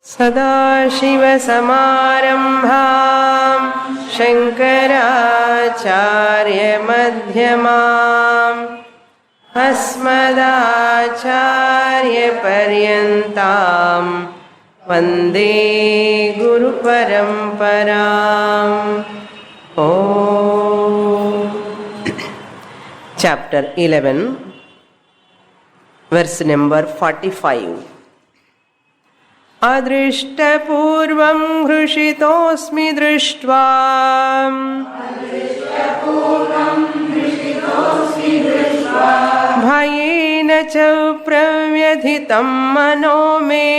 सदाशिवसमारम्भां शङ्कराचार्यमध्यमाम् अस्मदाचार्यपर्यन्तां वन्दे गुरुपरम्पराम्। Chapter 11, verse number 45. अदृष्टपूर्वं हृषितोऽस्मि दृष्ट्वा भयेन च प्रव्यथितं मनो मे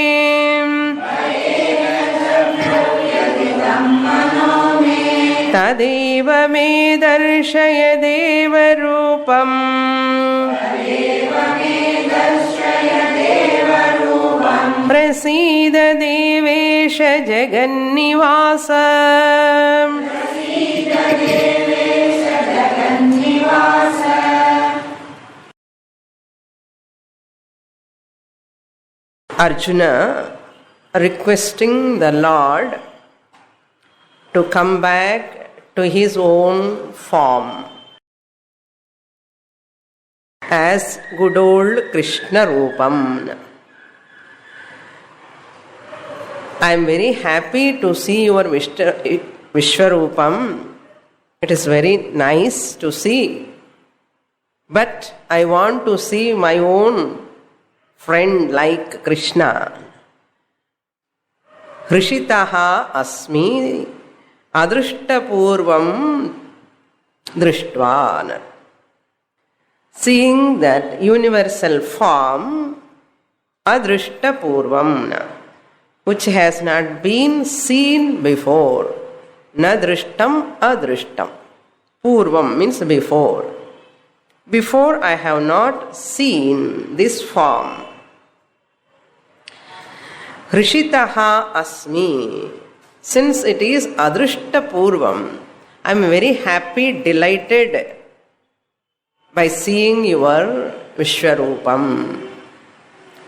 तदेव मे दर्शय देवरूपम् प्रसीद देवेश जगन्निवास। Arjuna requesting the Lord to come back to his own form as good old Krishna Rupam. I am very happy to see your Vishwarupam. It is very nice to see. But I want to see my own friend like Krishna. Hrishitaha asmi adrishtapurvam drishtvan. Seeing that universal form, adrishtapurvam, which has not been seen before. Na drishtam adrishtam. Purvam means before. Before I have not seen this form. Hrishitaha asmi. Since it is adrishta purvam, I am very happy, delighted by seeing your Vishwarupam.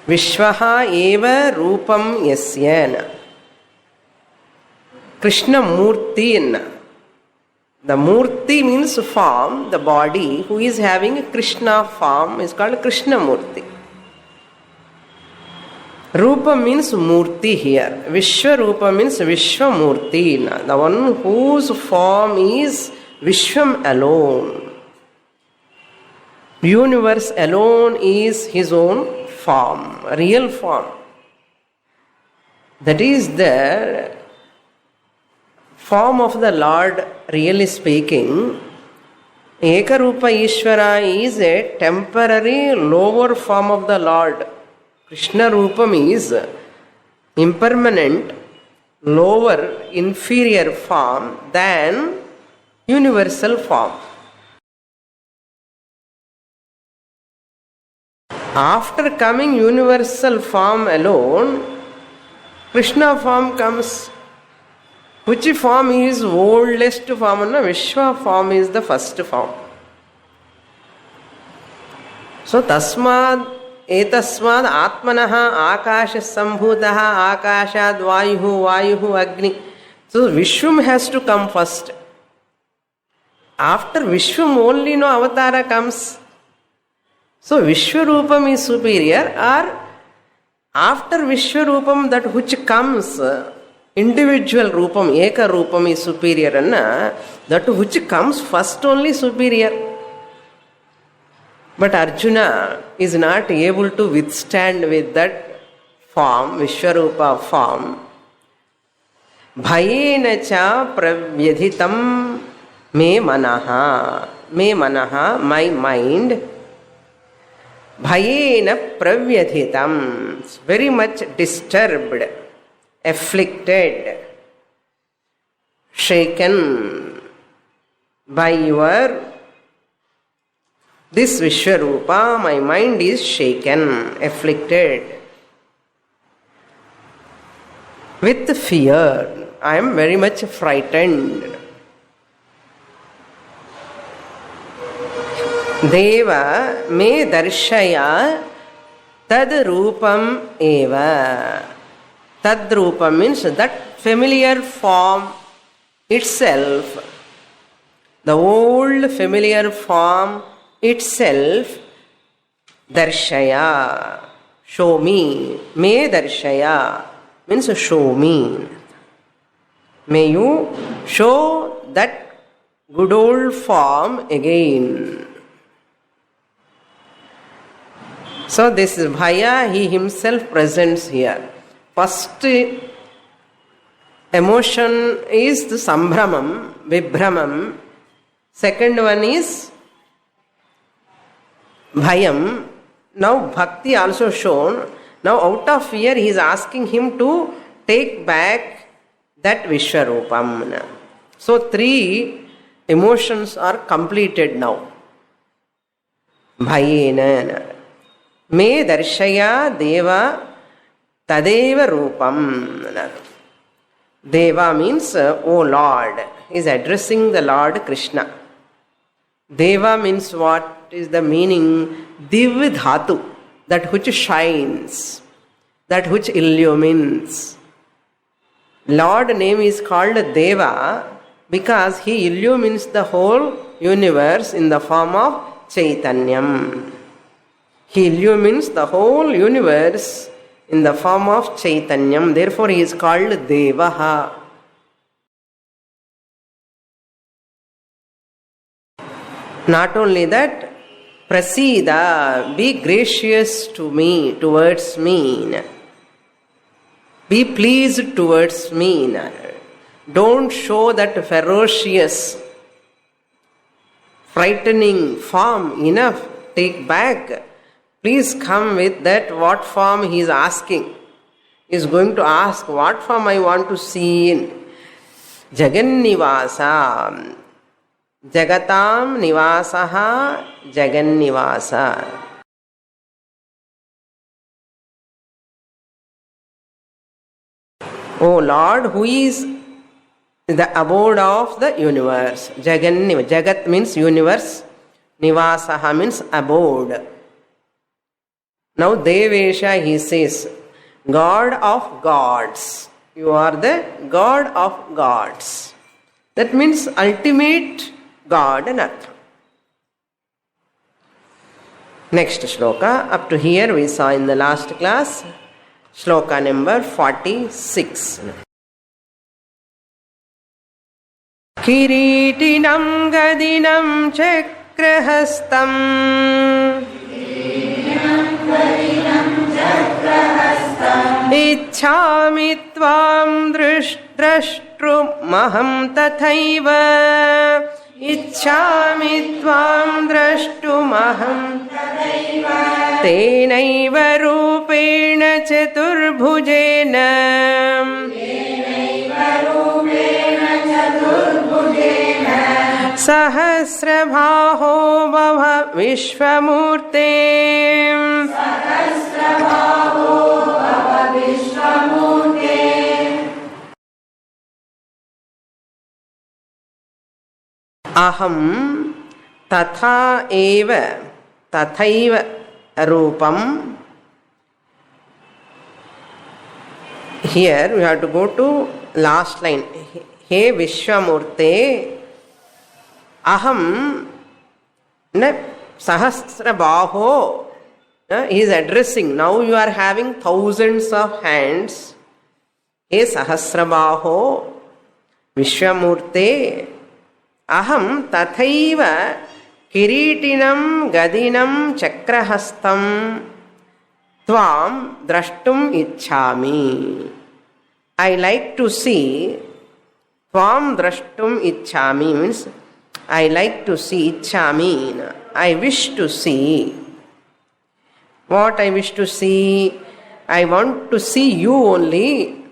Vishwaha eva rupam yasyana. Krishna Murti. The Murti means form, the body who is having a Krishna form is called Krishna Murti. Rupa means Murti here. Vishwarupa means Vishwamurti. The one whose form is Vishwam alone. Universe alone is his own form, real form. That is the form of the Lord, really speaking. Ekarupa Ishvara is a temporary lower form of the Lord. Krishna Rupam is impermanent, lower, inferior form than universal form. After coming universal form alone, Krishna form comes. Which form is oldest form? Vishwa form is the first form. So tasmad etasmad atmanaha akasha sambhutaha akashad vayuhu vayuhu agni. So Vishwam has to come first. After Vishwam only no avatara comes. So Vishwarupam is superior, or after Vishwarupam that which comes, individual Rupam, Eka Rupam is superior, and that which comes first only superior. But Arjuna is not able to withstand with that form, Vishwarupa form. Bhayena cha pravyadhitam me manaha, my mind. Bhayena pravyadhitam, very much disturbed, afflicted, shaken by your this Vishwarupa. My mind is shaken, afflicted with fear. I am very much frightened. Deva me darshaya tad rupam eva. Tadrupa means that familiar form itself, the old familiar form itself, darshaya, show me. Me darshaya means show me. May you show that good old form again. So this is Bhaya, he himself presents here. First emotion is the Sambhramam, Vibhramam. Second one is Bhayam. Now Bhakti also shown. Now out of fear he is asking him to take back that Vishwarupam. So 3 emotions are completed now. Bhayena. Me darshaya deva tadeva rupam. Deva means, O Lord. He is addressing the Lord Krishna. Deva means what is the meaning? Div dhatu, that which shines, that which illumines. Lord name is called Deva because he illumines the whole universe in the form of Chaitanyam. He illumines the whole universe in the form of Chaitanyam. Therefore he is called Devaha. Not only that, Prasida, be gracious to me, towards me. Be pleased towards me. Don't show that ferocious, frightening form. Enough. Take back. Please come with that what form he is asking. He is going to ask what form I want to see in Jagannivasa. Jagatam Nivasaha Jagannivasa. O Lord, who is the abode of the universe. Jagat means universe. Nivasaha means abode. Now Devesha, he says, God of gods. You are the God of gods. That means ultimate God and Artha. Next shloka. Up to here we saw in the last class. Shloka number 46. Kiritinam gadinam chakrahastam Ichhami tvam drashtrumaham tathaiva. Ichhami tvam drashtrumaham tathaiva. Tenaiva rupena chaturbhujena. Sahasrabhaho bhava vishvamurte. Aham tatha eva tathaiva rupam. Here we have to go to last line. He Vishwamurte, aham sahasrabaho. He is addressing. Now you are having thousands of hands. He sahasrabaho Vishwamurte. Aham tathaiva kiritinam gadinam chakrahastam tvam drashtum ichhami. I like to see. Tvam drashtum ichhami means I like to see. Ichhami, I wish to see. What I wish to see? I want to see you only.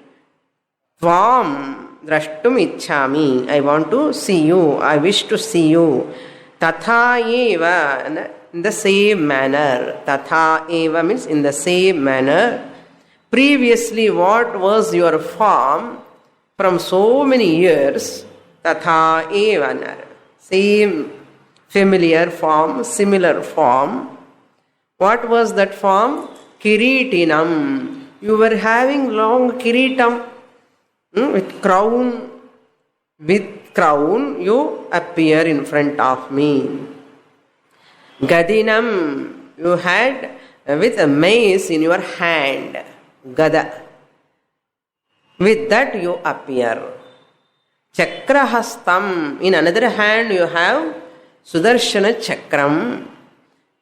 Tvam drashtum ichhami. I want to see you. I wish to see you. Tatha eva, in the same manner. Tatha eva means in the same manner. Previously, what was your form from so many years? Tatha eva. Same familiar form, similar form. What was that form? Kiritinam. you were having long kiritam with crown. With crown, you appear in front of me. Gadinam, you had with a mace in your hand. Gada. With that you appear. Chakrahastam, in another hand you have Sudarshana Chakram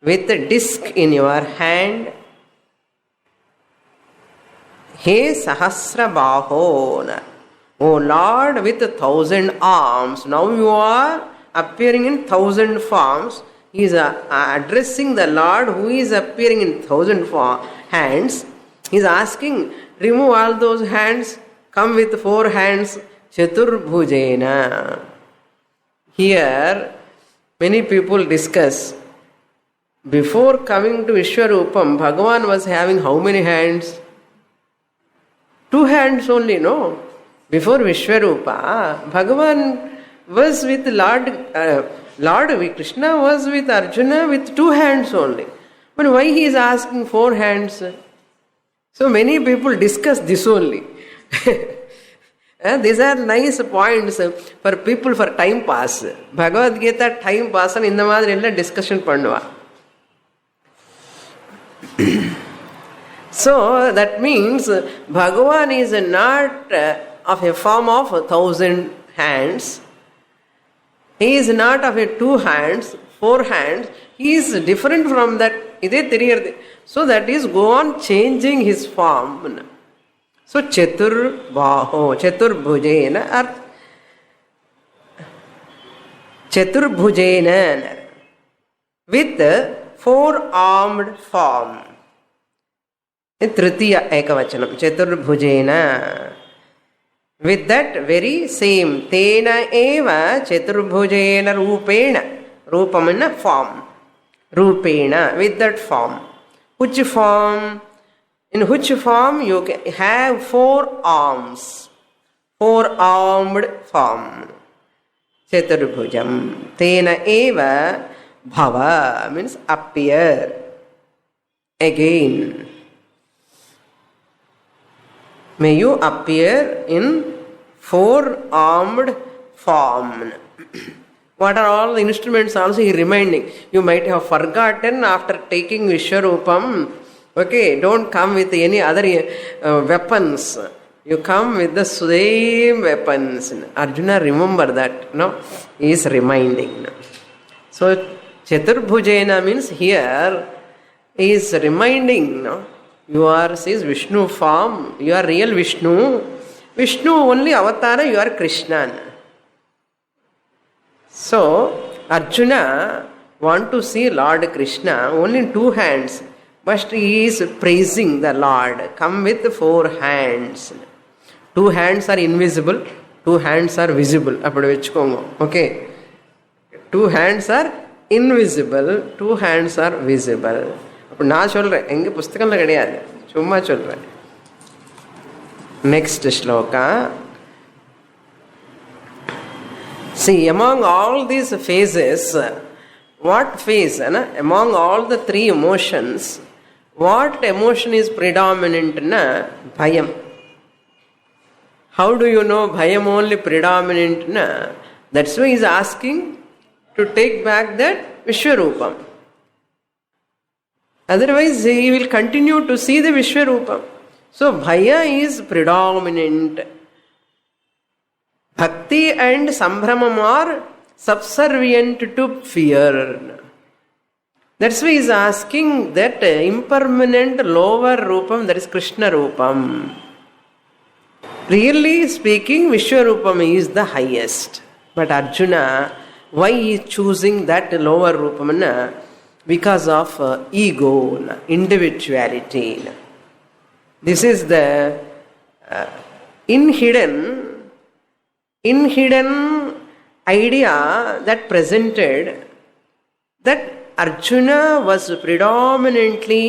with a disc in your hand. He Sahasra Baho, O Lord with 1,000 arms. Now you are appearing in 1,000 forms. He is addressing the Lord who is appearing in 1,000 hands. He is asking, remove all those hands, come with 4 hands. Chaturbhujena. Here, many people discuss, before coming to Vishwarupam, Bhagavan was having how many hands? 2 hands only, no? Before Vishwarupa, Bhagavan was with Lord Krishna was with Arjuna with 2 hands only. But why he is asking 4 hands? So many people discuss this only. These are nice points for people for time pass. Bhagavad Gita time pass and இந்த மாதிரி எல்லாம் discussion பண்ணுவா. So that means Bhagavan is not of a form of 1,000 hands. He is not of a 2 hands, 4 hands. He is different from that. So that is go on changing his form. So Chaturbaho, Chaturbhujena, Chaturbhujena, with 4-armed form. Tritiya ekavachanam, Chaturbhujena. With that very same, Tena eva Chaturbhujena Rupena. Rupamana form. Rupena, with that form. Which form? In which form you have 4 arms. 4-armed form. Chaturbhujam. Tena eva bhava means appear. Again. May you appear in 4-armed form. What are all the instruments also he reminding. You might have forgotten after taking Vishwarupam. Okay, don't come with any other weapons. You come with the same weapons. Arjuna remember that. No? He is reminding. So Chaturbhujena means here he is reminding. No? You are, says Vishnu form, you are real Vishnu. Vishnu only avatara, you are Krishna. So, Arjuna want to see Lord Krishna only in 2 hands. But he is praising the Lord. Come with 4 hands. 2 hands are invisible, 2 hands are visible. Okay. 2 hands are invisible, 2 hands are visible. நான் சொல்றேன் எங்க புஸ்தகம்ல கிடையாது சும்மா சொல்றேன் next shloka see among all these phases what phase among all the 3 emotions what emotion is predominant na bhayam how do you know bhayam only predominant na that's why he is asking to take back that Vishwarupam. Otherwise, he will continue to see the Vishwarupam. So, Bhaya is predominant. Bhakti and Sambhramam are subservient to fear. That's why he is asking that impermanent lower Rupam, that is Krishna Rupam. Really speaking, Vishwarupam is the highest. But Arjuna, why he is choosing that lower Rupam? Because of ego, individuality. This is the hidden idea that presented that Arjuna was predominantly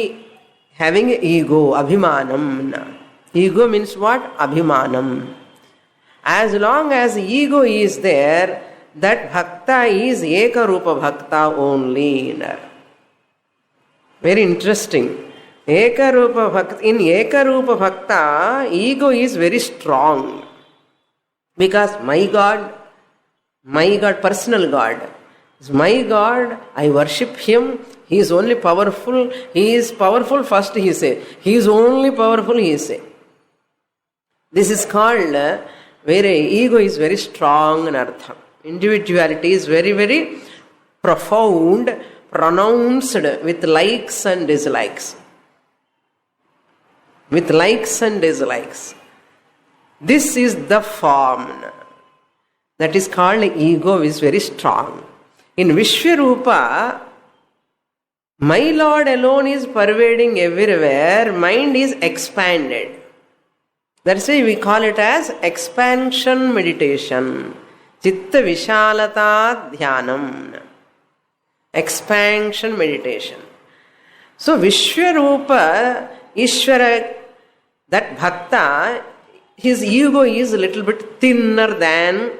having ego, abhimanam. Ego means what? Abhimanam. As long as ego is there, that bhakta is eka rupa bhakta only. Very interesting. Ekarupa Bhakta, in Ekarupa Bhakta, ego is very strong. Because my God, personal God, is my God, I worship Him, He is only powerful, He is powerful first He say, He is only powerful He say. This is called, where ego is very strong in artham. Individuality is very, very profound, pronounced with likes and dislikes. With likes and dislikes. This is the form. That is called ego is very strong. In Vishwarupa, my Lord alone is pervading everywhere. Mind is expanded. That's why we call it as expansion meditation. Chitta Vishalata Dhyanam. Expansion meditation. So Vishwarupa, Ishvara, that Bhakta, his ego is a little bit thinner than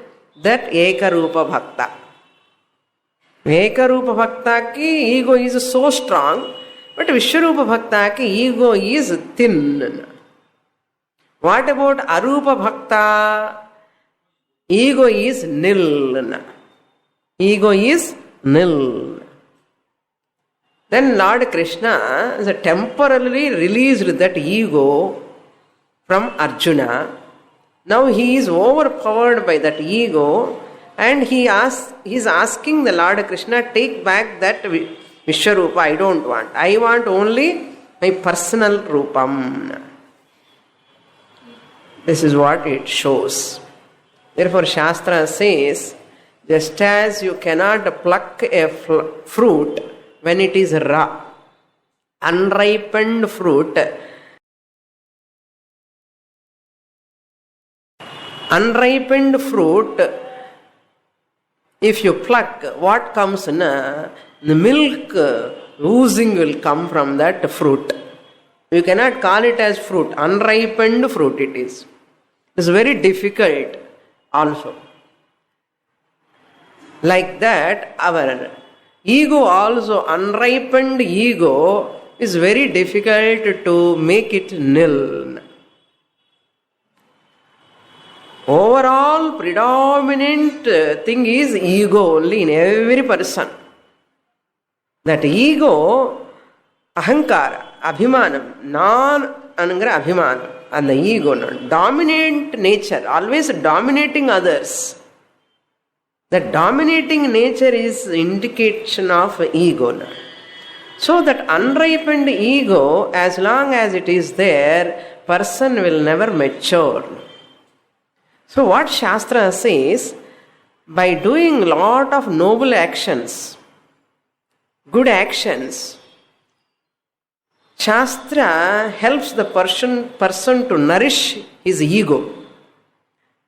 that Ekarupa Bhakta. Ekarupa Bhakta ki ego is so strong, but Vishwarupa Bhakta ki ego is thin. What about Arupa Bhakta? Ego is nil. Ego is nil. Then Lord Krishna has temporarily released that ego from Arjuna. Now he is overpowered by that ego, and he is asking the Lord Krishna, take back that Vishwarupa, I don't want. I want only my personal Rupam. This is what it shows. Therefore Shastra says, just as you cannot pluck a fruit when it is raw, unripened fruit, if you pluck, what comes in? The milk oozing will come from that fruit. You cannot call it as fruit. Unripened fruit it is. It's very difficult also. Like that, our ego also, unripened ego, is very difficult to make it nil. Overall, predominant thing is ego only in every person. That ego, ahankara, abhimanam, non-anangara abhimanam, and the ego, dominant nature, always dominating others. That dominating nature is indication of ego. So that unripened ego, as long as it is there, person will never mature. So what Shastra says, by doing lot of noble actions, good actions, Shastra helps the person to nourish his ego.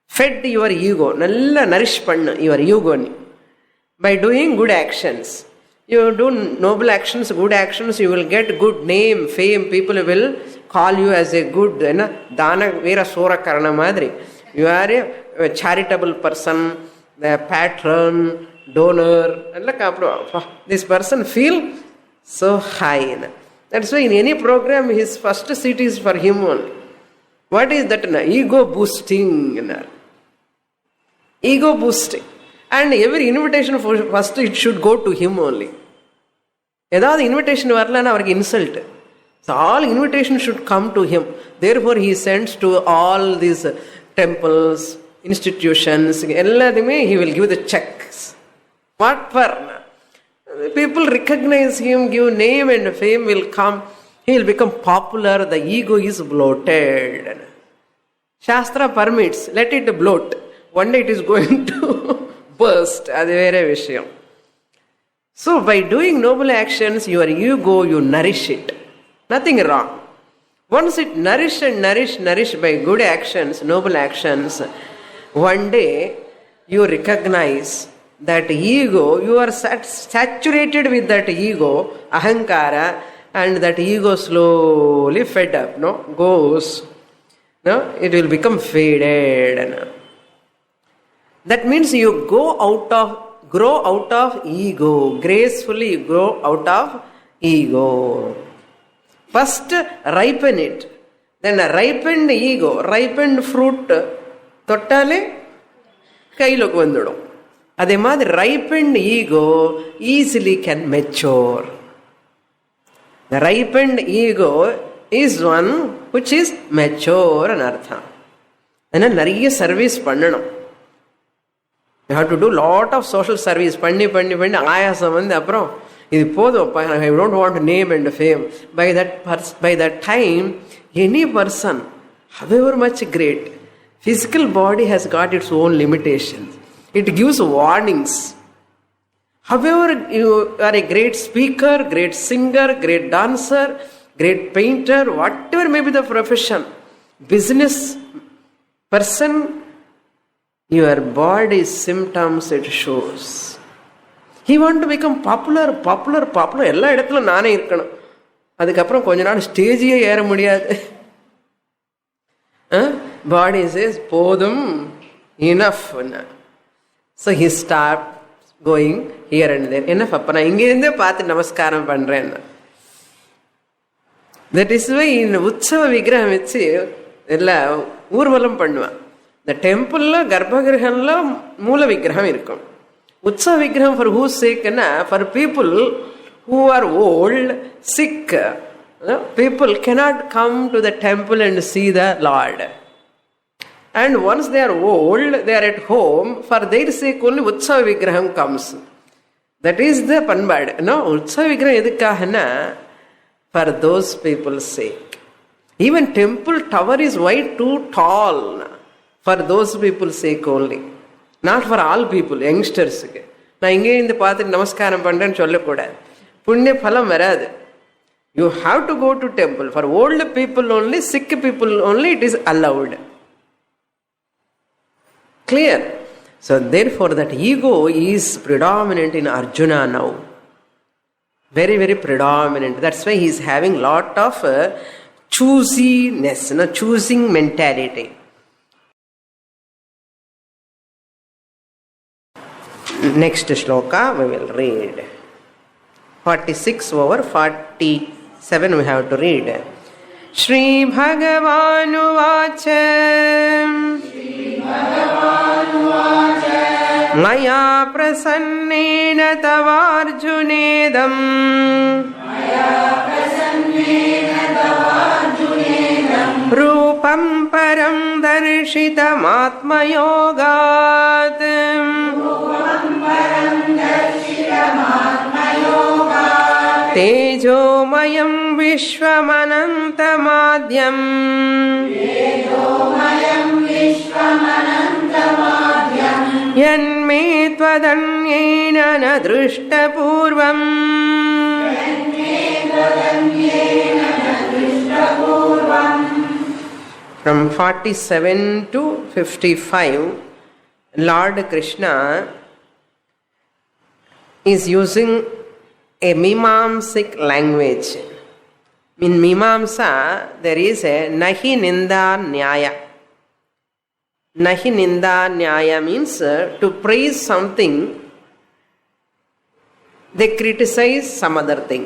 Fed your ego, nalla nourish pannu your ego by doing good actions. You do noble actions, good actions, you will get good name, fame. People will call you as a good dana vera sora karana madri. You are a charitable person, the patron, donor. This person feel so high. That's why in any program his first seat is for him only. What is that? Ego boosting. Ego boosting. And every invitation first it should go to him only. Edha invitation varlana avarku insult. So all invitation should come to him. Therefore he sends to all these temples, institutions, he will give the checks. What for? People recognize him, give name and fame will come. He will become popular. The ego is bloated. Shastra permits, let it bloat. One day it is going to burst. So by doing noble actions, your ego, you nourish it. Nothing wrong. Once it nourished by good actions, noble actions, one day you recognize that ego, you are saturated with that ego, ahankara, and that ego slowly fed up, goes. It will become faded. That means you grow out of ego, gracefully grow out of ego. First ripen it. Then a ripened ego, ripened fruit தொட்டாலே கையிலக்கு வந்துடும். அதே மாதிரி ripened ego easily can mature. The ripened ego is one which is mature and அர்த்தம். அதனால் நிறைய service பண்ணணும். You have to do lot of social service. பண்ணி ஆயாசம் வந்து அப்புறம் இது போதும், I don't want name and fame. By that time, any person, however much great, physical body has got its own limitations. It gives warnings. However, you are a great speaker, great singer, great dancer, great painter, whatever may be the profession, business person, your body's symptoms it shows. He want to become popular. எல்லா இடத்துல நானே இருக்கணும். அதுக்கப்புறம் கொஞ்ச நாள் ஸ்டேஜியே ஏற முடியாது. Body says போதும், enough. So he stopped going here and there. Enough, அப்ப நான் இங்கிருந்தே பார்த்து நமஸ்காரம் பண்றேன். That is why in உற்சவ விக்கிரகம் வச்சு எல்லாம் ஊர்வலம் பண்ணுவான். இந்த டெம்பிள்ல கர்ப்பகிரகம்ல மூல விக்கிரகம் இருக்கும். உற்சவ விக்கிரகம் for whose sake? For people who are old, sick. People cannot come to the temple and see the Lord. And once they are old, they are at home, for their sake only உற்சவ விக்கிரகம் comes. That is the பண்பாடு. உற்சவ விக்கிரகம் எதுக்காகனா for those people's sake. Even temple tower is why too tall, for those people's sake only. Not for all people, youngsters. நான் இங்கே இருந்து பார்த்துட்டு நமஸ்காரம் பண்றேன்னு சொல்லக்கூடாது, புண்ணிய பலம் வராது. You have to go to temple. For old people only, sick people only, it is allowed. Clear? So therefore that ego is predominant in Arjuna now. Very, very predominant. That's why he is having lot of choosiness, choosing mentality. Next shloka we will read. 46 over 47 we have to read. Shri Bhagavanu Vacha Maya prasannena tavarjunedam Rupam param darshitam atmayogat Tejomayam vishwamanantamadyam Yanme tvadanyena na drushtapurvam From 47 to 55, Lord Krishna is using a Mimamsic language. In Mimamsa, there is a Nahi Ninda Nyaya. Nahi Ninda Nyaya means to praise something, they criticize some other thing.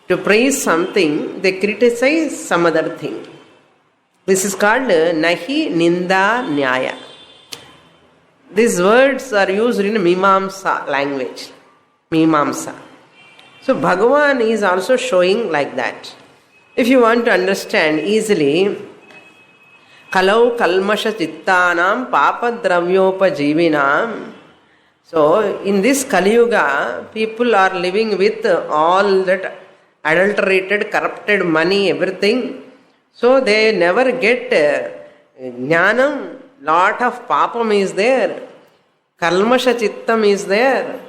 To praise something, they criticize some other thing. This is called Nahi Ninda Nyaya. These words are used in Mimamsa language. Mimamsa. So Bhagavan is also showing like that. If you want to understand easily, Kalau kalmasha chittanam papadravyopajivinam. So in this Kali Yuga, people are living with all that adulterated, corrupted money, everything. So they never get jnanam. Lot of papam is there. Kalmasha chittam is there.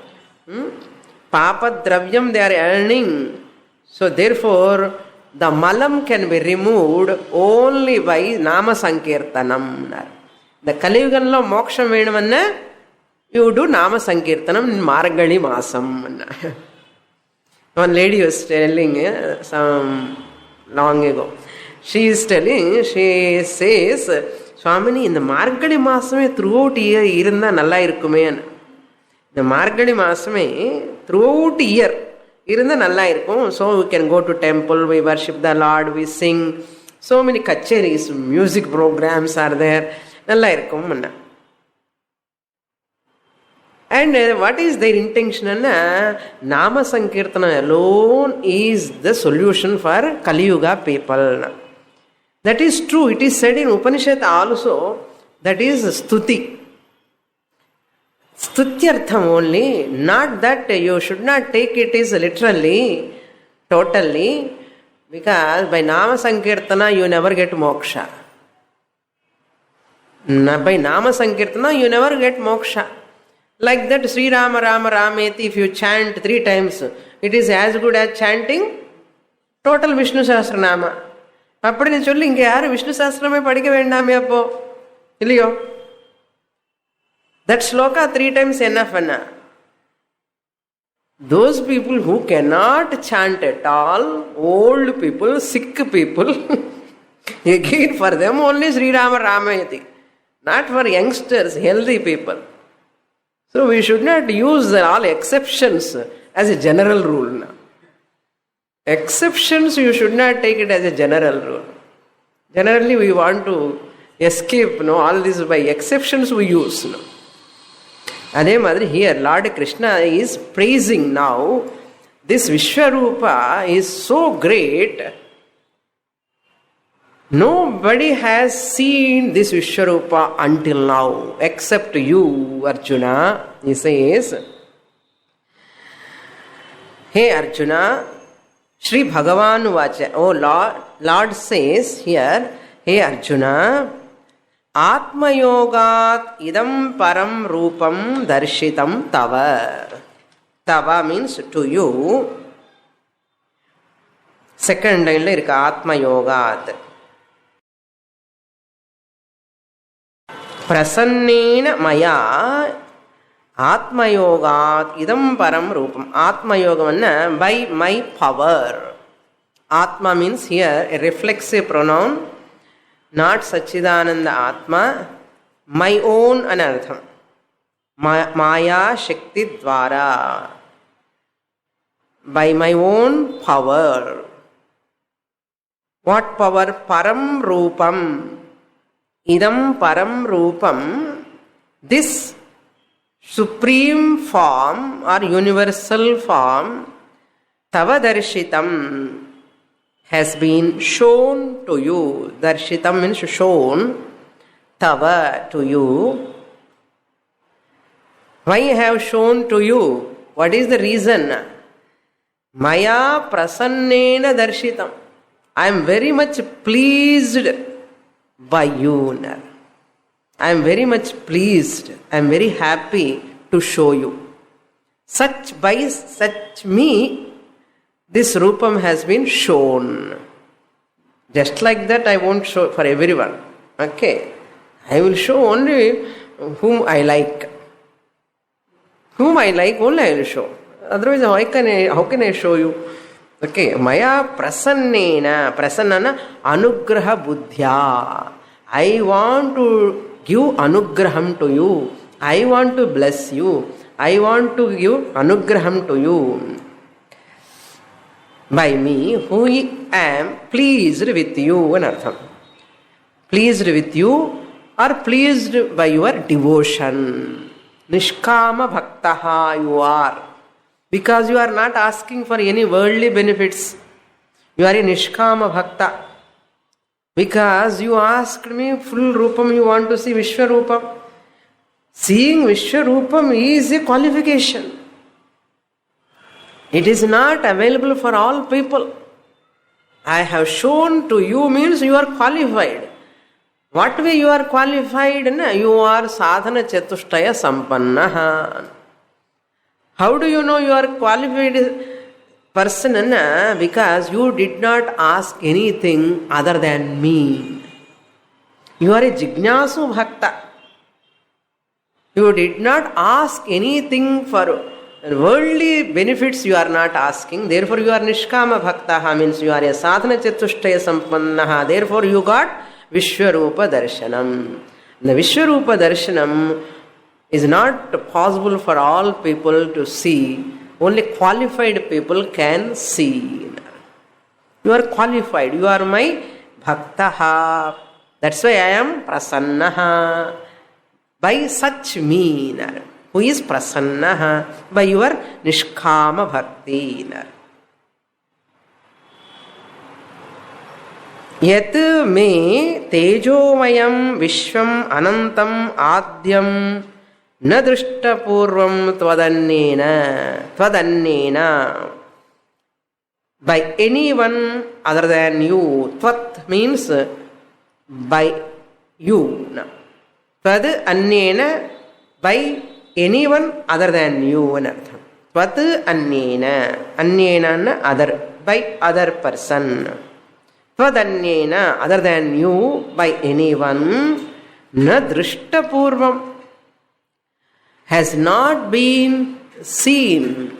Papadravyam they are earning. So therefore, the malam can be removed only by nama sankirtanam. The Kali Yuganlo moksha vedamanna, you do nama sankirtanam in Margali Masam. One lady was telling some long ago. She is telling, she says, Swamini, in the Margali Masame throughout year irundha nalla irkume. The Margali Masame throughout year இருந்தால் நல்லா இருக்கும். So we can go to temple, we worship the Lord, we sing, so many kacheris, music programs are there, நல்லா இருக்கும். And what is their intention? Nama Sankirtana alone is the solution for Kali Yuga people. That is true. It is said in Upanishad also. That is stuti. Stutyartham only. Not that you should not take it as literally, totally. Because by Nama Sankirtana you never get moksha. By Nama Sankirtana you never get moksha. Like that Sri Rama Rama Rameti, if you chant 3 times, it is as good as chanting total Vishnu Sahasranama. அப்படின்னு சொல்லி இங்கே யாரும் விஷ்ணு சாஸ்திரமே படிக்க வேண்டாமே அப்போ இல்லையோ? That sloka 3 times enough. Those people who cannot chant at all, old people, sick people, again for them only Sri Rama Rameti, not for youngsters, healthy people. So we should not use all exceptions as a general rule. Exceptions you should not take it as a general rule. Generally we want to escape all this, by exceptions we use. Adhe madri here Lord Krishna is praising now this Vishwarupa is so great. Nobody has seen this Vishwarupa until now except you, Arjuna. He says, hey Arjuna, Shri Bhagavan Vacha. Oh Lord says here, hey Arjuna, Atma Yogat idam param rupam darshitam tava. Tava means to you. Second line la irukka Atma Yogat. Prasannena maya Atmayogat idam param rupam. Atmayogamana by my power. Atma means here a reflexive pronoun, not Sachidananda Atma. My own anartham. Maya Shakti Dwara. By my own power. What power? Param Rupam. Idam param rupam, this supreme form or universal form, tava darshitam, has been shown to you. Darshitam means shown, tava to you. Why I have shown to you? What is the reason? Maya prasannena darshitam. I am very much pleased by you. I am very much pleased. I am very happy to show you. By such me, this Rupam has been shown. Just like that, I won't show for everyone. Okay. I will show only whom I like. Whom I like, only I will show. Otherwise, how can I show you? Okay, Maya prasannena, prasannana anugraha buddhya. I want to give anugraham to you. I want to bless you. I want to give anugraham to you. By me, who am pleased with you, anartham. Pleased with you or pleased by your devotion. Nishkama bhaktaha you are. Because you are not asking for any worldly benefits. You are a Nishkama Bhakta. Because you asked me full Rupam, you want to see Vishwarupam. Seeing Vishwarupam is a qualification. It is not available for all people. I have shown to you means you are qualified. What way you are qualified? You are sadhana chatushtaya sampannaha. How do you know you are qualified person? Because you did not ask anything other than me. You are a Jignasu Bhakta. You did not ask anything for worldly benefits, you are not asking. Therefore you are Nishkama Bhaktaha, means you are a Sadhana Chatushtaya Sampannaha. Therefore you got Vishwarupa Darshanam. The Vishwarupa Darshanam is not possible for all people to see Only qualified people can see. You are qualified. You are my bhaktaha. That's why I am prasannaha. By such mean. Who is prasannaha? By your nishkama bhakti. Yat me tejomayam vishvam anantam adyam na drishta purvam tvadannena. By anyone other than you. Tvat means by you. Tvad annena, by anyone other than you. Tvat annena. Annena other, by other person. Tvadannena, other than you, by anyone, na drishta purvam, has not been seen.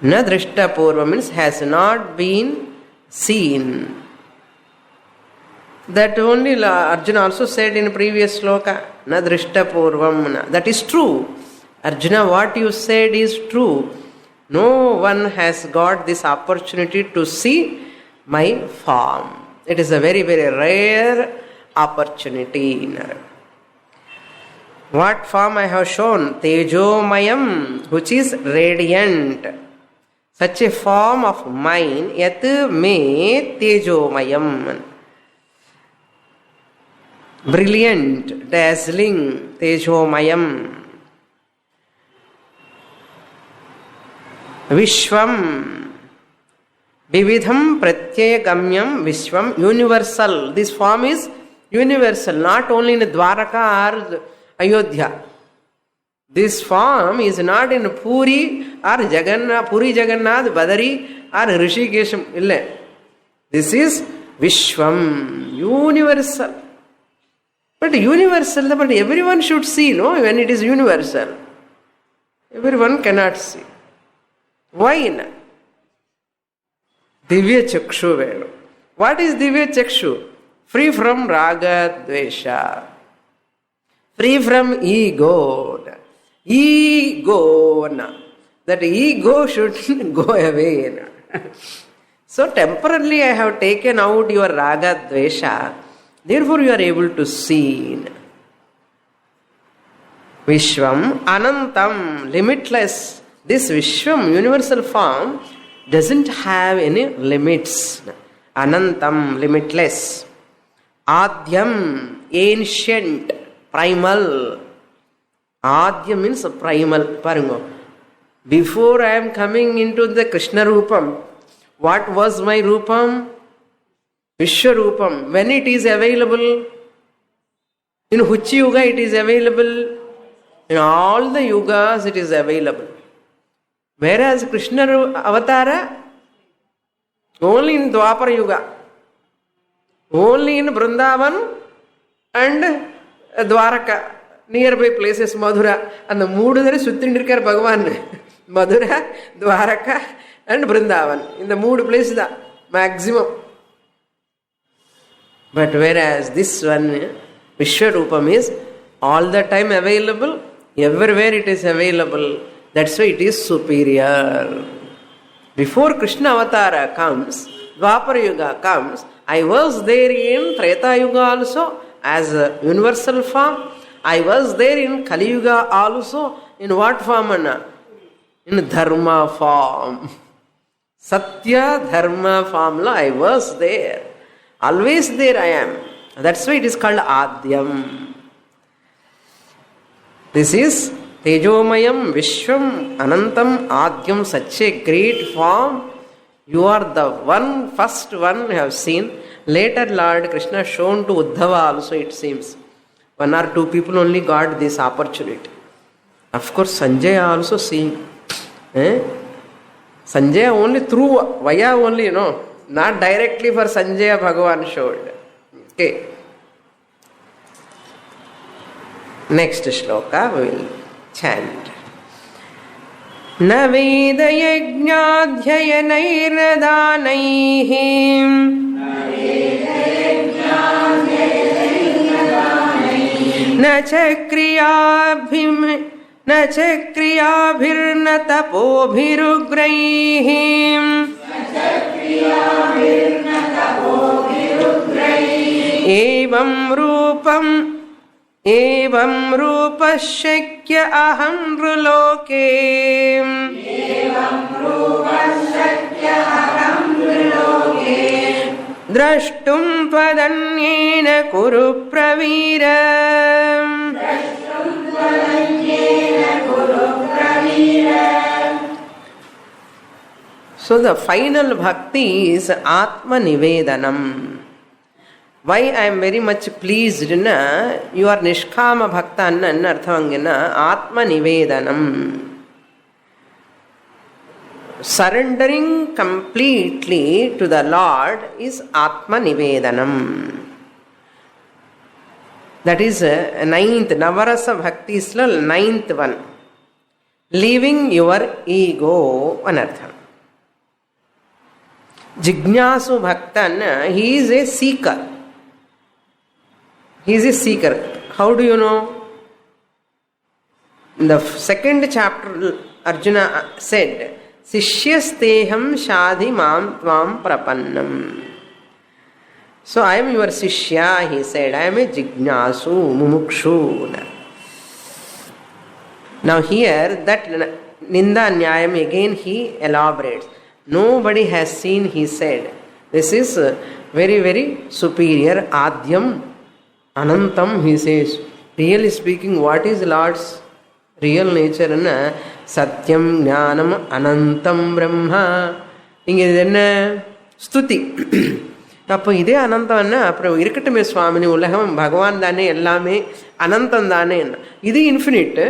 Na drishta purvam means has not been seen. That only Arjuna also said in previous sloka, na drishta purvam. That is true. Arjuna, what you said is true. No one has got this opportunity to see my form. It is a very, very rare opportunity. What form I have shown? Tejomayam, which is radiant. Such a form of mine, yat me tejomayam. Brilliant, dazzling, tejomayam. Vishvam. Vividham pratyayagam vishvam, universal. This form is universal, not only in Dwaraka or Ayodhya. This form is not in Puri or Jagannath, Puri Jagannath, Badari or Rishikesham. Illa. This is Vishwam, universal. But universal, but everyone should see, no? When it is universal. Everyone cannot see. Why not? Divya Chakshu Venu. What is Divya Chakshu? Free from raga, dvesha. Free from ego. Ego. That ego should go away. So temporarily I have taken out your raga, dvesha. Therefore you are able to see. Vishwam, Anantam, limitless. This Vishwam, universal form, doesn't have any limits. Anantam, limitless. Adyam, ancient, primal. Adyam means primal. Parango. Before I am coming into the Krishna Rupam, what was my Rupam? Vishwarupam. When it is available? In which yuga it is available? In all the yugas it is available. Whereas Krishna Avatara, only in Dwapara Yuga, only in Vrindavan and Dwaraka, nearby places, Madhura, and the Moodu there is Suttindrikar Bhagavan, Madhura, Dwaraka, and Vrindavan. In the Moodu place, the maximum. But whereas this one, Vishwarupam, is all the time available, everywhere it is available. That's why it is superior. Before Krishna Avatara comes, Dwapara Yuga comes, I was there in Treta Yuga also as a universal form. I was there in Kali Yuga also. In what form, Anna? In Dharma form. Satya Dharma formula, I was there. Always there I am. That's why it is called Adyam. This is Tejomayam Vishwam Anantam Adyam, such a great form. You are the one, first one you have seen. Later Lord Krishna shown to Uddhava also, it seems. One or two people only got this opportunity. Of course Sanjaya also seeing. Sanjaya only through, via only, you know. Not directly for Sanjaya Bhagavan showed. Okay. Next shloka we will chant. Na veda yajñādhyayanair dānaih na न च क्रियाभिर्न तपोभिरुग्रैः एवं रूपः शक्य अहं नृलोके द्रष्टुं त्वदन्येन कुरु Pravir. So the final bhakti is Atma Nivedanam. Why I am very much pleased na you are Nishkama Bhakta anna arthangena Atma Nivedanam. Surrendering completely to the Lord is Atma Nivedanam. That is ninth, Navarasa Bhakti is ninth one. Leaving your ego, anartham. Jignasu Bhaktan, he is a seeker. He is a seeker. How do you know? In the second chapter, Arjuna said, Sishyasteham shadhi mam tvam prapannam. So I am your Sishya, he said. I am a Jignasu, Mumukshu. Now here, that Ninda Nyayam again he elaborates. Nobody has seen, he said. This is very, very superior. Adhyam, Anantam, he says. Really speaking, what is Lord's real nature? Satyam, Jnanam, Anantam, Brahma. Inge idenne Stuti. அப்போ இதே அனந்தம்னா அப்புறம் இருக்கட்டுமே சுவாமினி உலகம் பகவான் தானே எல்லாமே அனந்தம் தானே. இது இன்ஃபினிட்.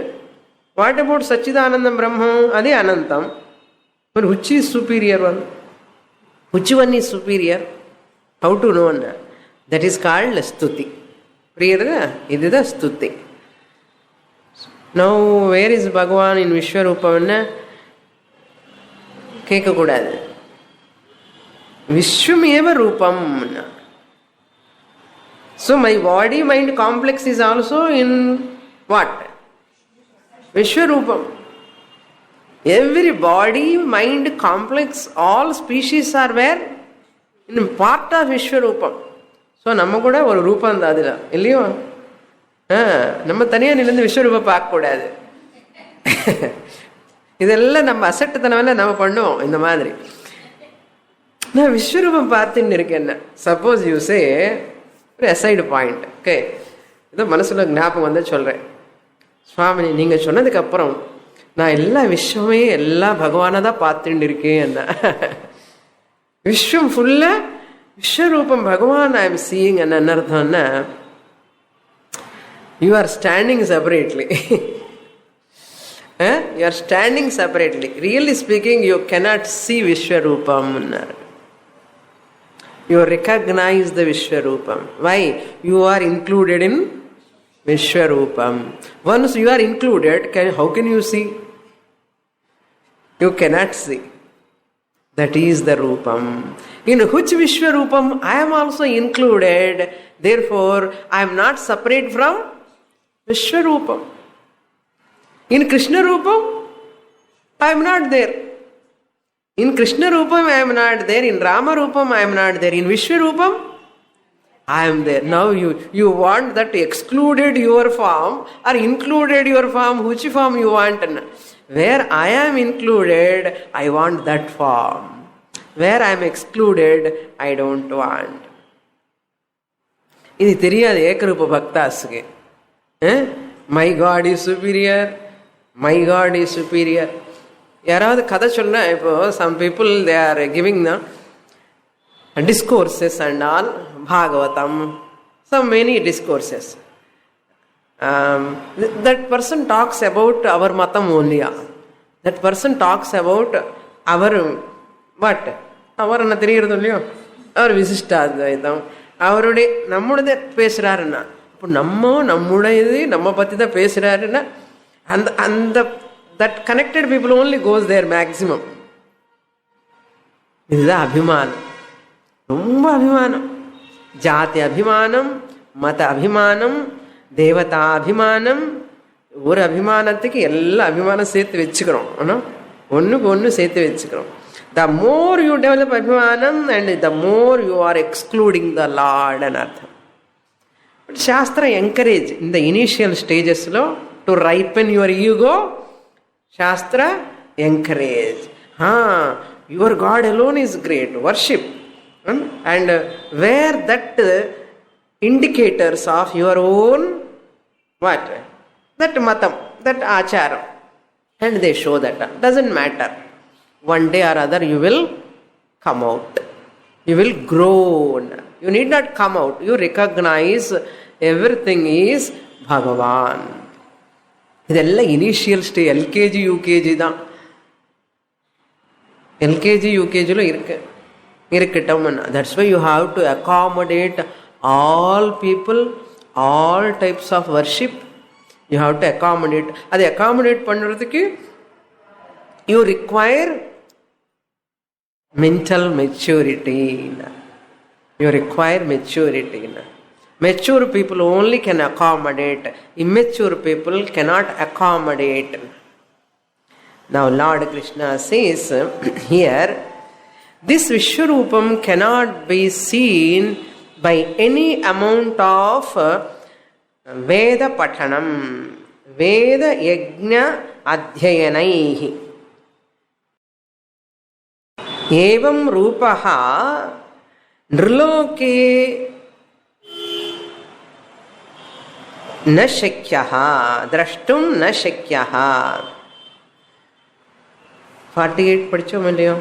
வாட் அபவுட் சச்சிதானந்தம் பிரம்மம்? அதே அனந்தம். But which is superior one? Which one is superior? How to know? That is called stuti. Priyada? This is the stuti. Now, where is Bhagavan in Vishwarupam? Kekakudadu. Vishwameva Rupam. So my body mind complex is also in what? Vishwarupam. Every body mind complex, all species are where? In part of Vishwarupam. So நம்ம கூட ஒரு ரூபம் தான் அதுல இல்லையோ? நம்ம தனியா நிலந்து விஸ்வரூபம் பார்க்க கூடாது. இதெல்லாம் நம்ம அசட்டுத்தனவெல்லாம் நம்ம பண்ணுவோம் இந்த மாதிரி. நான் விஸ்வரூபம் பார்த்துன்னு இருக்கேன். Suppose you say aside point. Okay, இதோ மனசுல ஞாபகம் வந்து சொல்றேன். சுவாமினி நீங்க சொன்னதுக்கு அப்புறம் நான் எல்லா விஸ்வமே எல்லா பகவானை தான் பார்த்துட்டு இருக்கேன். விஸ்வம் ஃபுல்லா விஸ்வரூபம் பகவான் ஐ எம் சீயிங். என்ன அர்த்தம்னா you are standing separately. You are standing separately. Really speaking, you cannot see Vishwarupam. You recognize the Vishwarupam. Why? You are included in Vishwarupam. Once you are included, how can you see? You cannot see. That is the Rupam. In which Vishwarupam I am also included. Therefore, I am not separate from Vishwarupam. In Krishna Rupam, I am not there. In Krishna Rupam, I am not there. In Rama Rupam, I am not there. In Vishwa Rupam, I am there. Now you want that excluded your form or included your form. Which form you want? Where I am included, I want that form. Where I am excluded, I don't want. இது தெரியாது ஏகரூப பக்தாஸ்க்கு. My God is superior. My God is superior. யாராவது கதை சொன்னா இப்போ some people they are giving the discourses and all, Bhagavatam, so many discourses. That person talks about our matam only. That person talks about our what? அவர் என்ன தெரிகிறது இல்லையோ, அவர் விசிஷ்டாத்வைதம், அவருடைய நம்முடைய பேசுறாருன்னா, இப்போ நம்முடையது நம்ம பற்றி தான் பேசுறாருன்னா அந்த that connected people only goes there maximum. இதுதான் அபிமானம். ரொம்ப அபிமானம். ஜாதி அபிமானம், மத அபிமானம், தேவதா அபிமானம், ஒரு அபிமானத்துக்கு எல்லா அபிமானம் சேர்த்து வச்சுக்கிறோம். ஆனால் ஒன்றுக்கு ஒன்று சேர்த்து வச்சுக்கிறோம். The more you develop abhimanam and the more you are excluding the Lord and அர்த்தம். But Shastra encourage in the initial stages to ripen your ego. Shastra encourage. Your God alone is great. Worship. And where that indicators of your own what? That matam, that acharam. And they show that. Doesn't matter. One day or other you will come out. You will grow. You need not come out. You recognize everything is Bhagavan. இதெல்லாம் initial stage. LKG UKG தான். LKG யூகேஜியில் இருக்கட்டும். That's why you have to accommodate all people, all types of worship. You have to accommodate. அதை accommodate பண்ணுறதுக்கு you require mental maturity. You require maturity. Mature people only can accommodate. Immature people cannot accommodate. Now Lord Krishna says here, this Vishwarupam cannot be seen by any amount of Veda Pathanam, Veda Yajna Adhyayanaihi. एवं रूपः नृलोके न शक्यः द्रष्टुम न शक्यः. 48 पढ़ो मिलियो.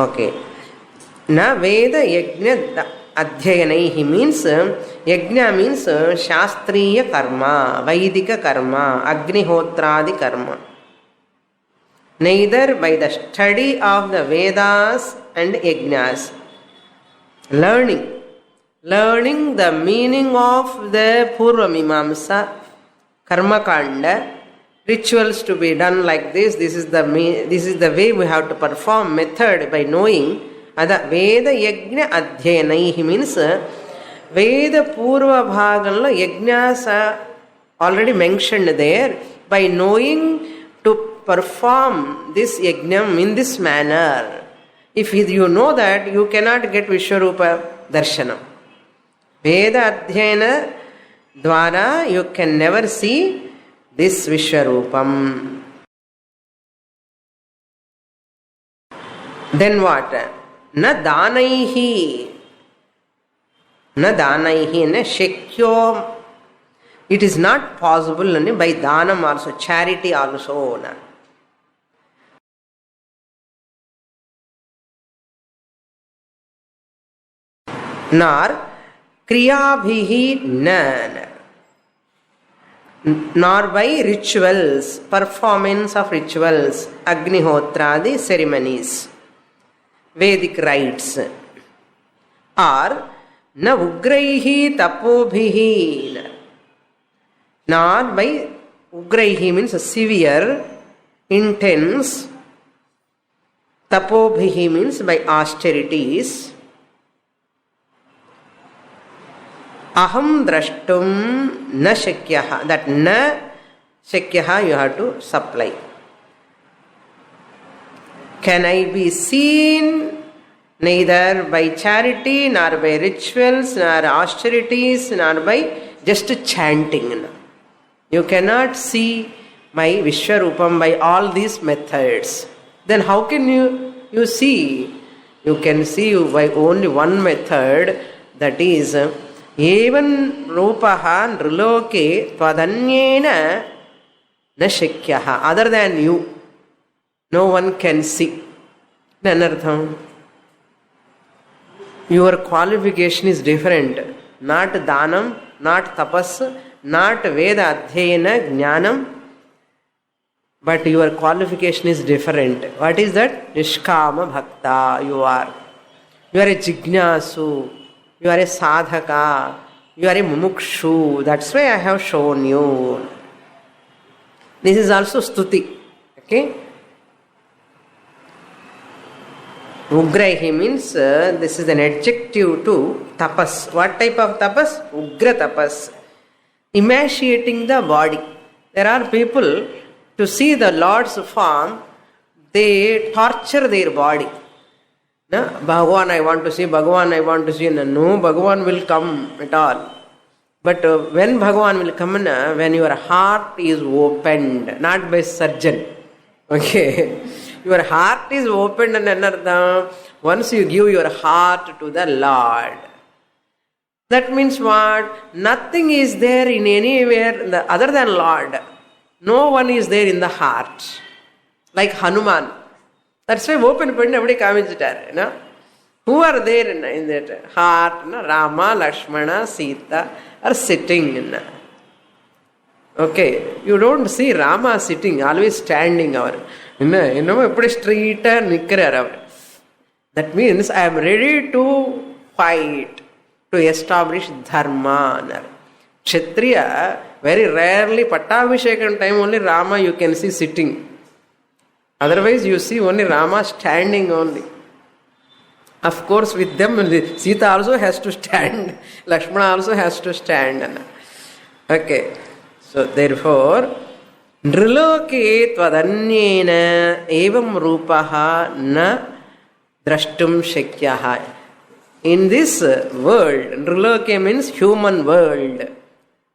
Okay. न वेद यज्ञ अध्ययनैः means यज्ञ means शास्त्रीय कर्म, वैदिक कर्म, अग्निहोत्रादि कर्म. Neither by the study of the Vedas and Yajnas. Learning the meaning of the Purva Mimamsa, Karma Kanda, rituals to be done like this. This is the way we have to perform method by knowing. Ada Veda Yajna Adhyayanaihi means Veda Purva Bhaganlo Yajnas are already mentioned there. By knowing to perform this yajnam in this manner. If you know that, you cannot get Vishwarupa darshanam. Veda adhyayana dwara you can never see this Vishwarupam. Then what? Na danaihi na shakyo. It is not possible by dhanam also, charity also. Nor kriyabhihi nor by rituals, performance of rituals, agnihotradi ceremonies, Vedic rites. Or na ugraihi tapobhihi, not by ugraihi means severe, intense, tapobhihi means by austerities. Aham drashtum na shakyaha. That na shakyaha you have to supply. Can I be seen neither by charity, nor by rituals, nor austerities, nor by just chanting. You cannot see my Vishwarupam by all these methods. Then how can you see? You can see by only one method, that is Evan Rupaha Nriloke Twadanyena Na Shakyaha. Other than you, no one can see. Nanartham. Your qualification is different. Not Dhanam, not Tapas, not Veda Adhyayana Jnanam, but your qualification is different. What is that? Nishkama Bhakta you are. You are a Jignasu. You are a sadhaka, you are a mumukshu. That's why I have shown you. This is also stuti. Okay? Ugraihi means this is an adjective to tapas. What type of tapas? Ugra tapas. Emaciating the body. There are people, to see the Lord's form, they torture their body. No, Bhagavan, I want to see, Bhagavan, I want to see. No, Bhagavan will come at all. But when Bhagavan will come, when your heart is opened, not by surgeon. Okay. Your heart is opened and another. Once you give your heart to the Lord. That means what? Nothing is there in anywhere other than Lord. No one is there in the heart. Like Hanuman. That's why open put everybody kaminchitar, you know. Who are there in that heart? You know? Rama, Lakshmana, Sita are sitting in. Okay, you don't see Rama sitting, always standing. Every street nikkarar. That means I am ready to fight, to establish dharma. Kshatriya, very rarely, Pattabhishekam time only Rama you can see sitting. Otherwise you see only Rama standing only. Of course with them Sita also has to stand. Lakshmana also has to stand. Okay. So therefore, Nriloke tvadanyena evam rupaha na drashtum shakyaha. In this world, Nriloke means human world.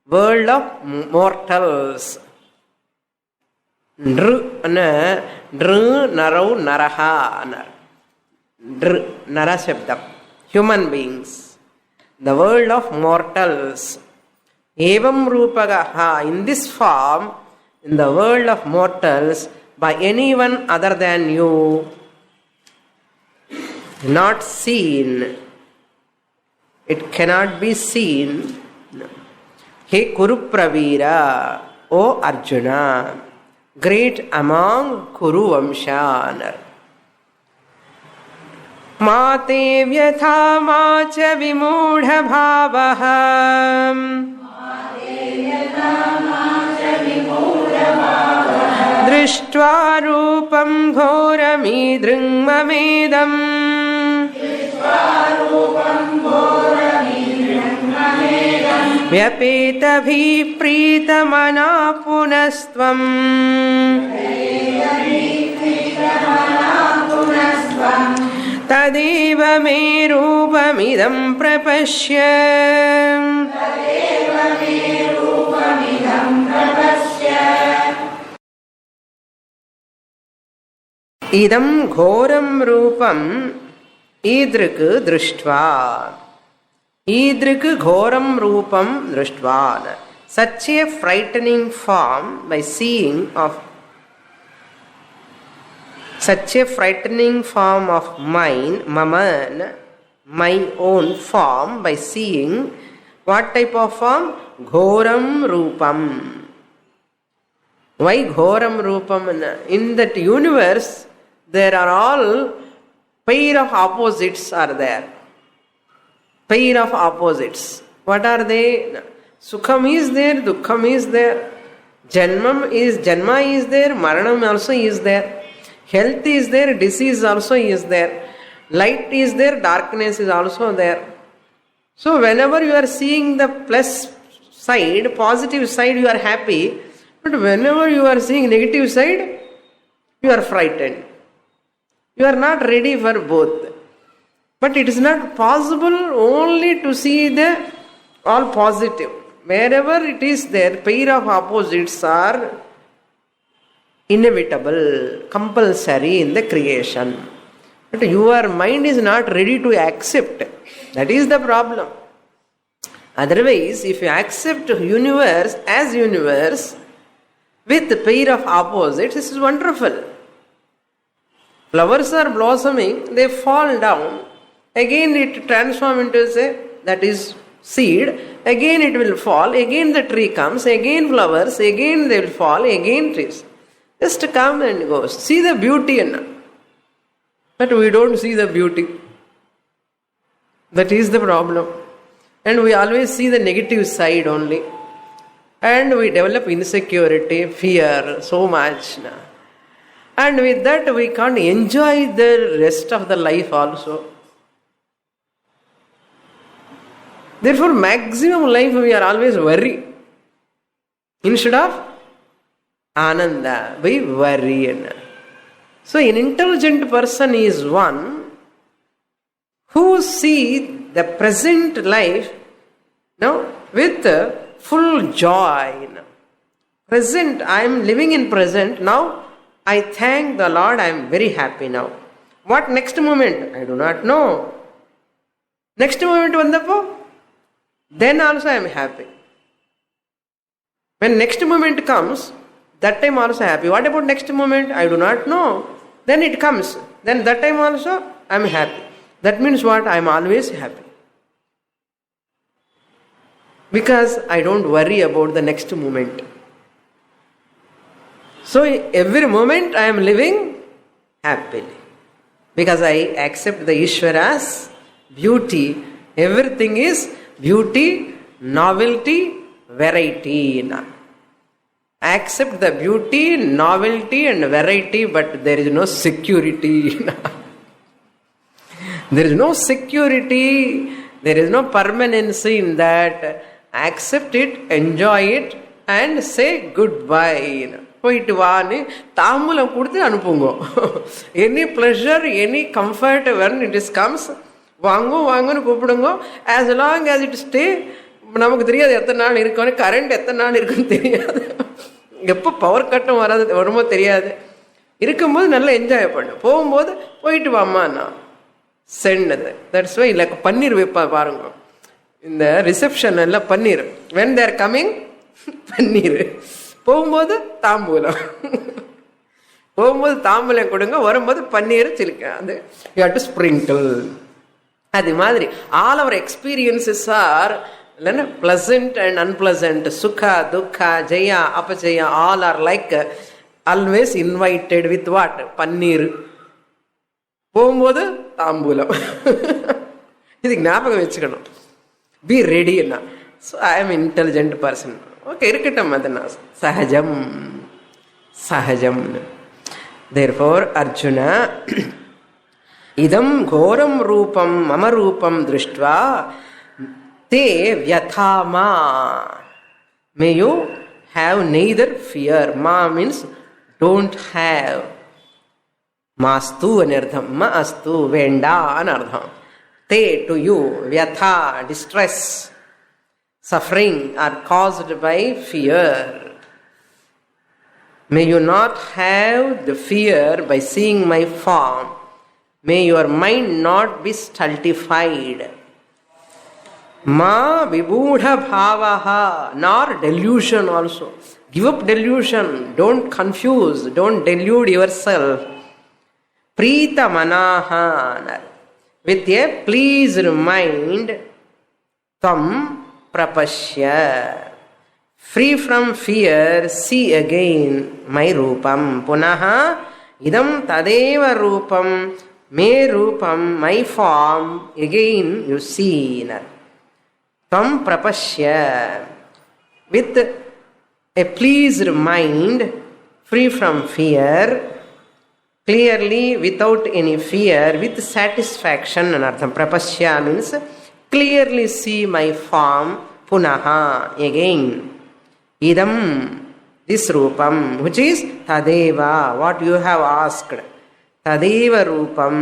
World of mortals. Nr narau naraha. Nr nara shabdam. Human beings. The world of mortals. Evam rupagaha. In this form, in the world of mortals, by anyone other than you, not seen. It cannot be seen. He Kuru Pravira, O Arjuna, great among Kuru Vamshanar. Mate vyatha macha vimudha bhavaham Drishtva rupam ghoramidringmamedam Vyapeta bhipritamana punastvam Tadeva me rupamidam prapashya Idam ghoram rupam idrik drishtva. Idrik ghoram rupam drishtva. Such a frightening form by seeing of such a frightening form of mine, maman, my own form by seeing what type of form? Ghoram rupam. Why ghoram rupam? In that universe, there are all pair of opposites are there. Pair of opposites. What are they? Sukham is there, dukkham is there. Janma is there, maranam also is there. Health is there, disease also is there. Light is there, darkness is also there. So whenever you are seeing the plus side, positive side, you are happy. But whenever you are seeing negative side, you are frightened. You are not ready for both. But it is not possible only to see the all positive. Wherever it is there, pair of opposites are inevitable, compulsory in the creation. But your mind is not ready to accept. That is the problem. Otherwise, if you accept universe as universe with the pair of opposites, this is wonderful. Flowers are blossoming, they fall down. Again it transforms into that is seed. Again it will fall. Again the tree comes. Again flowers. Again they will fall. Again trees. Just come and go. See the beauty in it. But we don't see the beauty. That is the problem. And we always see the negative side only. And we develop insecurity, fear, so much. And with that we can't enjoy the rest of the life also. Therefore, maximum life we are always worried. Instead of Ananda by worry. So an intelligent person is one who see the present life with full joy. Present, I am living in present. Now I thank the Lord, I am very happy now. What next moment? I do not know. Next moment vandappo, then also I am happy. When next moment comes, that time also happy. What about next moment? I do not know. Then it comes. Then that time also I am happy. That means what? I am always happy. Because I don't worry about the next moment. So every moment I am living happily. Because I accept the Ishvara's beauty. Everything is beauty, novelty, variety. I accept the beauty, novelty and variety, but there is no security. There is no security, there is no permanency in that. Accept it, enjoy it and say goodbye. போயிட்டு வான்னு தாம்பூலம் கொடுத்து அனுப்புங்க. Any pleasure, any comfort when it is comes, வாங்குன்னு கூப்பிடுங்க. as long as it stay, நமக்கு தெரியாது எத்தனை நாள் இருக்குன்னு, கரண்ட் எத்தனை நாள் இருக்குன்னு தெரியாது, எப்போ பவர் கட்டும் வருமோ தெரியாது. இருக்கும்போது நல்லா என்ஜாய் பண்ணு, போகும்போது போயிட்டு வாம்மா நான் சென்னது. தட்ஸ் வை இல்லை பன்னீர் வைப்பா பாருங்க, இந்த ரிசப்ஷன் எல்லாம் பன்னீர். வென் தேர் கம்மிங் பன்னீர், போகும்போது தாம்பூலம், போகும்போது தாம்பூலம் கொடுங்க, வரும்போது பன்னீர் சிலிக்க. அது யூ ஹேவ் டு ஸ்ப்ரிங்கிள். அது மாதிரி ஆல் அவர் எக்ஸ்பீரியன்சஸ் ஆர் இல்லைன்னா பிளசன்ட் அண்ட் அன்பிளசன்ட், சுகா துக்கா ஜெயா அபஜயா, all are like always invited with what? பன்னீர். போகும்போது தாம்பூலம். இது ஞாபகம் வச்சுக்கணும். பி ரெடின்னா. So I am intelligent person. Okay இருக்கட்டும், அது நான் சகஜம் சகஜம். தேர்ஃபோர் அர்ஜுன இதம் கோரம் ரூபம் மம ரூபம் திருஷ்ட்வா தே வியதாமா. May you have neither fear. மா மீன்ஸ் டோன்ட் ஹாவ். மாஸ்து అని అర్థం, మా అస్తు వేండా అని అర్థం. తే టు యూ, వ్యథా distress, suffering are caused by fear. May you not have the fear by seeing my form. May your mind not be stultified. Ma vibudha bhavaha, nor delusion also. Give up delusion. Don't confuse. Don't delude yourself. Preeta manaha, with a pleased mind. Tam prapashya, free from fear, see again my rupam. Punaha idam tadeva rupam, me rupam, my form, again you see. Tam prapashya, with a pleased mind, free from fear, clearly without any fear, with satisfaction. Anartham prapashya means clearly see my form. Punaha, again. Idam, this rupam, which is tadeva, what you have asked. Tadeva rupam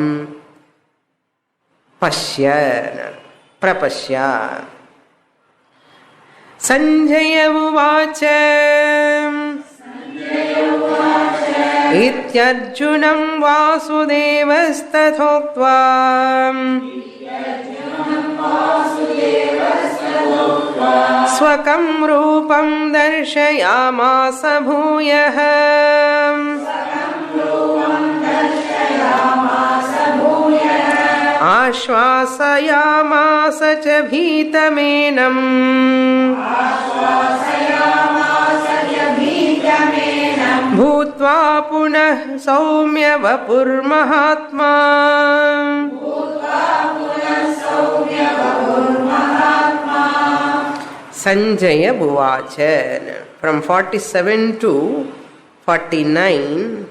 pashya, prapashya. Sanjaya uvacha ityarjunam vasudevastatoktva स्वकं रूपं दर्शयामास भूयः. आश्वासयामास च भीतमेनम्. भूत्वा पुनः सौम्य वपुर्महात्मा. Sanjaya Buvacha. From 47 to 49.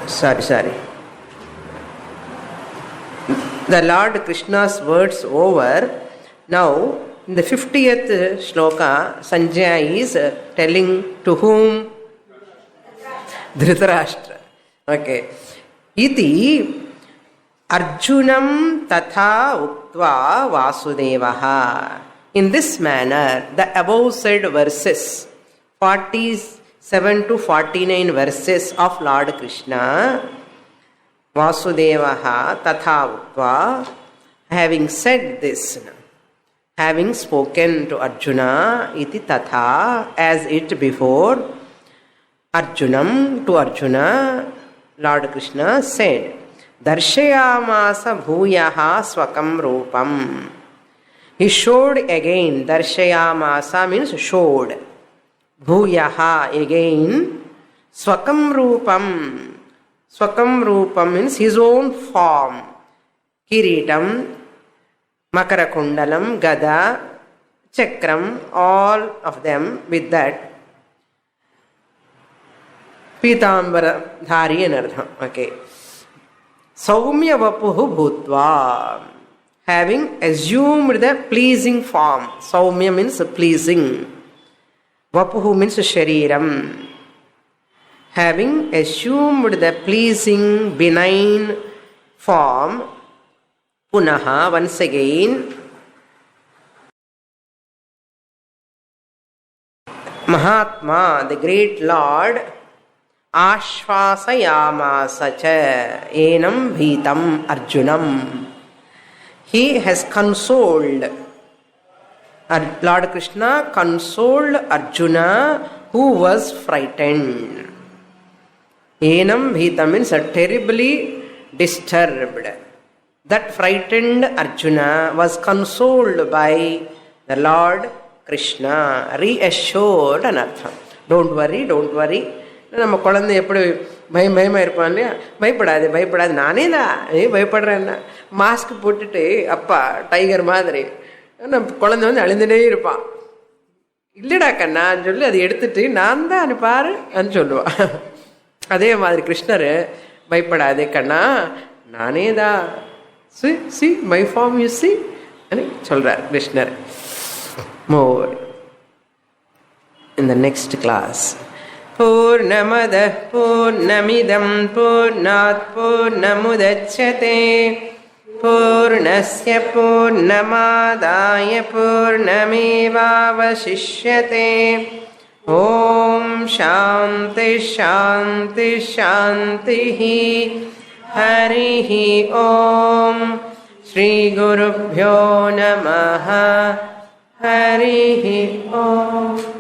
Sorry. The Lord Krishna's words over. Now In the 50th shloka, Sanjaya is telling to whom? Dhritarashtra. Okay. Iti Arjunam tatha uktva Vasudevaha. In this manner, the above said verses, 47 to 49 verses of Lord Krishna, Vasudevaha tatha uktva, having said this, having spoken to Arjuna, iti tatha, as it before, Arjunam, to Arjuna, Lord Krishna said, Darshayamasa bhuyaha swakam rupam. He showed again, Darshayamasa means showed, bhuyaha again, swakam rupam. Swakam rupam means his own form. Kiritam, Makarakundalam, Gada, Chakram, all of them with that. Pitambara dhari anardham. Okay. Saumya vapuhu bhutva. Having assumed the pleasing form. Saumya means pleasing. Vapuhu means shariram. Having assumed the pleasing, benign form, Punaha, once again, Mahatma, the great Lord, Ashvasayamasa cha enam bhitam Arjunam. He has consoled, Lord Krishna consoled Arjuna who was frightened. Enam bhitam means terribly disturbed. That frightened Arjuna was consoled by the Lord Krishna, reassured anartham. Don't worry, don't worry. நம்ம குழந்தை எப்படி பயமாக இருப்பான் இல்லையா, பயப்படாது பயப்படாது, நானே தான் பயப்படுறேன்னா மாஸ்க் போட்டுட்டு அப்பா டைகர் மாதிரி நம்ம குழந்தை வந்து அழுந்துட்டே இருப்பான். இல்லைடா கண்ணான்னு சொல்லி அதை எடுத்துட்டு நான் தான் அனுப்பாரு அப்படின்னு சொல்லுவான். அதே மாதிரி கிருஷ்ணர் பயப்படாதே கண்ணா, நானே தான், see my form, you see ani solrar Krishnar. More in the next class. Purnamada purnamidam purnat purnamudachyate purnasya purnamadaya purnamevavashishyate. Om shanti shanti shanti. Harihi Om. Shri Gurubhyo Namaha. Harihi Om.